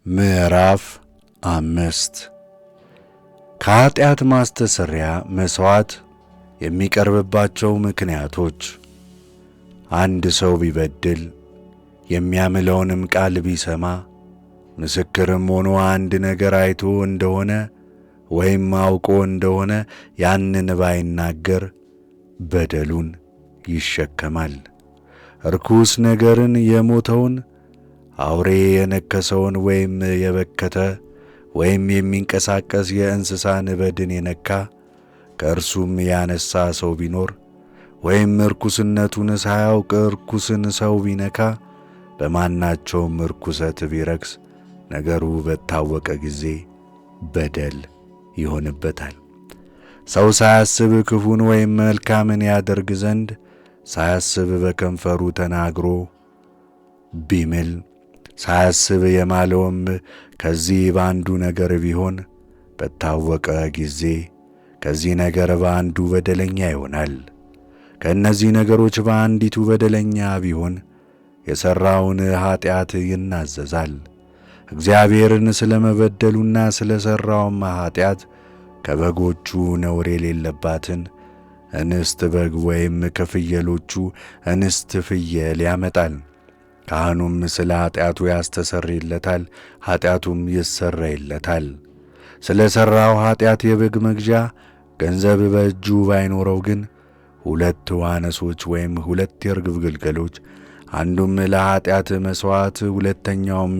ምዕራፍ 5 ከኃጢአት ማስተስሪያ መሥዋዕት የሚቀርብባቸው ምክንያቶች። አንድ ሰው ቢበድል የሚያምለውንም ቃል ቢሰማ ምስክርም ሆኖ አንድ ነገር አይቶ እንደሆነ ወይም አውቆ እንደሆነ ያንን ባይናገር በደሉን ይሸከማል። ርኩስ ነገርን የሞተውን አውሬ የነከሰውን ወይም የበከተ ወይም የሚንቀሳቀስ የእንስሳን በድን የነካ ከእርሱም ያነሣ ሰው ቢኖር ወይም ርኩስነቱን ሳያውቅ ርኩስን ሰው ቢነካ በማናቸውም ርኩሰት ቢረክስ ነገሩ በታወቀ ጊዜ በደል ይሆንበታል። ሰው ሳያስብ ክፉን ወይም መልካምን ያደርግ ዘንድ ሳያስብ በከንፈሩ ተናግሮ ቢምል ሳያስብ የማለውም ከዚህ በአንዱ ነገር ቢሆን በታወቀ ጊዜ ከዚህ ነገር በአንዱ በደለኛ ይሆናል። ከእነዚህ ነገሮች በአንዲቱ በደለኛ ቢሆን የሠራውን ኀጢአት ይናዘዛል። እግዚአብሔርን ስለ መበደሉና ስለ ሠራውም ኀጢአት ከበጎቹ ነውር የሌለባትን እንስት በግ ወይም ከፍየሎቹ እንስት ፍየል ያመጣል። ካህኑም ስለ ኀጢአቱ ያስተሰርይለታል፣ ኀጢአቱም ይሰረይለታል። ስለ ሠራው ኀጢአት የበግ መግዣ ገንዘብ በእጁ ባይኖረው ግን 2 ዋኖሶች ወይም 2 የርግብ ግልገሎች፣ አንዱም ለኀጢአት መሥዋዕት ሁለተኛውም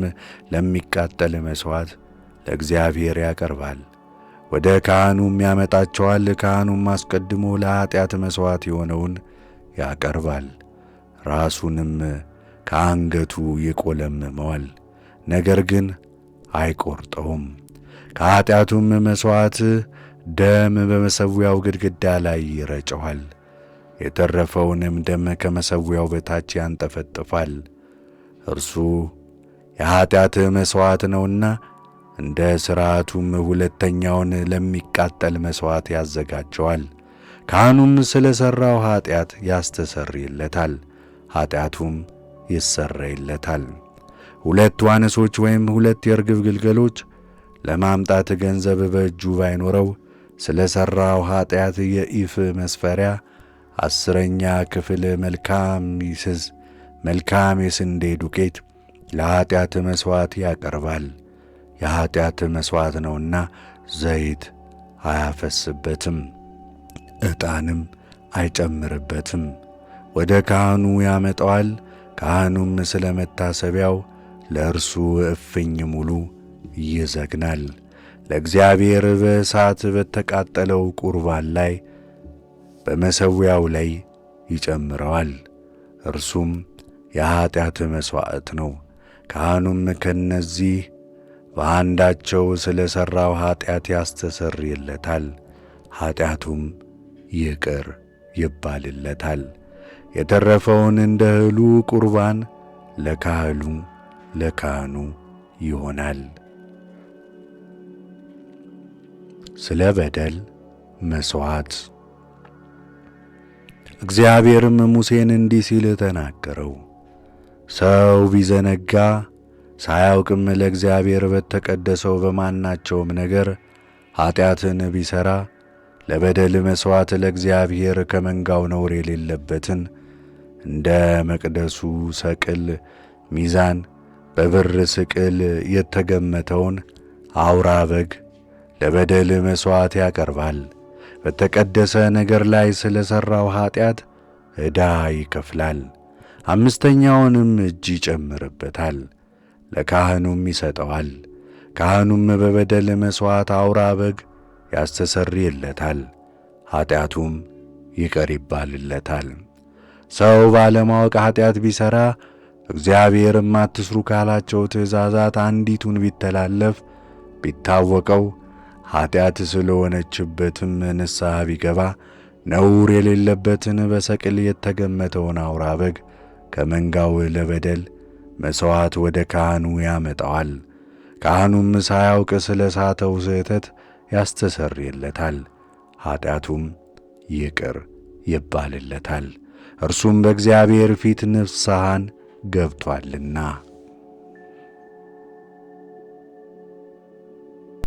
ለሚቃጠል መሥዋዕት ለእግዚአብሔር ያቀርባል። ወደ ካህኑም ያመጣቸዋል። ካህኑም አስቀድሞ ለኀጢአት መሥዋዕት የሆነውን ያቀርባል። ራሱንም ከአንገቱ ይቈለምመዋል፣ ነገር ግን አይቈርጠውም። ከኀጢአቱም መሥዋዕት ደም በመሠዊያው ግድግዳ ላይ ይረጨዋል። የተረፈውንም ደም ከመሠዊያው በታች ያንጠፈጥፋል። እርሱ የኀጢአት መሥዋዕት ነውና እንደ ሥርዓቱም ሁለተኛውን ለሚቃጠል መሥዋዕት ያዘጋጀዋል። ካህኑም ስለ ሠራው ኀጢአት ያስተሰርይለታል፣ ኀጢአቱም ይሰረይለታል። 2 ዋኖሶች ወይም 2 የርግብ ግልገሎች ለማምጣት ገንዘብ በእጁ ባይኖረው ስለ ሠራው ኀጢአት የኢፍ መስፈሪያ 10ኛ ክፍል መልካም የስንዴ ዱቄት ለኀጢአት መሥዋዕት ያቀርባል። የኀጢአት መሥዋዕት ነውና ዘይት አያፈስበትም፣ ዕጣንም አይጨምርበትም። ወደ ካህኑ ያመጣዋል። ካህኑም ስለ መታሰቢያው ለእርሱ እፍኝ ሙሉ ይዘግናል። ለእግዚአብሔር በእሳት በተቃጠለው ቁርባን ላይ በመሠዊያው ላይ ይጨምረዋል። እርሱም የኀጢአት መሥዋዕት ነው። ካህኑም ከነዚህ በአንዳቸው ስለ ሠራው ኀጢአት ያስተሰርይለታል፣ ኀጢአቱም ይቅር ይባልለታል። የተረፈውን እንደ እህሉ ቁርባን ለካህኑ ይሆናል። ስለ በደል መሥዋዕት። እግዚአብሔርም ሙሴን እንዲህ ሲል ተናገረው። ሰው ቢዘነጋ ሳያውቅም ለእግዚአብሔር በተቀደሰው በማናቸውም ነገር ኀጢአትን ቢሠራ ለበደል መሥዋዕት ለእግዚአብሔር ከመንጋው ነውር የሌለበትን እንደ መቅደሱ ሰቅል ሚዛን በብር ስቅል የተገመተውን አውራ በግ ለበደል መሥዋዕት ያቀርባል። በተቀደሰ ነገር ላይ ስለ ሠራው ኀጢአት ዕዳ ይከፍላል። 5ኛውንም እጅ ይጨምርበታል፣ ለካህኑም ይሰጠዋል። ካህኑም በበደል መሥዋዕት አውራ በግ ያስተሰርይለታል፣ ኀጢአቱም ይቅር ይባልለታል። ሰው ባለማወቅ ኀጢአት ቢሠራ እግዚአብሔርም አትሥሩ ካላቸው ትእዛዛት አንዲቱን ቢተላለፍ ቢታወቀው ኀጢአት ስለሆነችበትም ንስሐ ቢገባ ነውር የሌለበትን በሰቅል የተገመተውን አውራ በግ ከመንጋው ለበደል መሥዋዕት ወደ ካህኑ ያመጣዋል። ካህኑም ሳያውቅ ስለ ሳተው ስህተት ያስተሰርይለታል፣ ኀጢአቱም ይቅር ይባልለታል። እርሱም በእግዚአብሔር ፊት ንስሐን ገብቶአልና።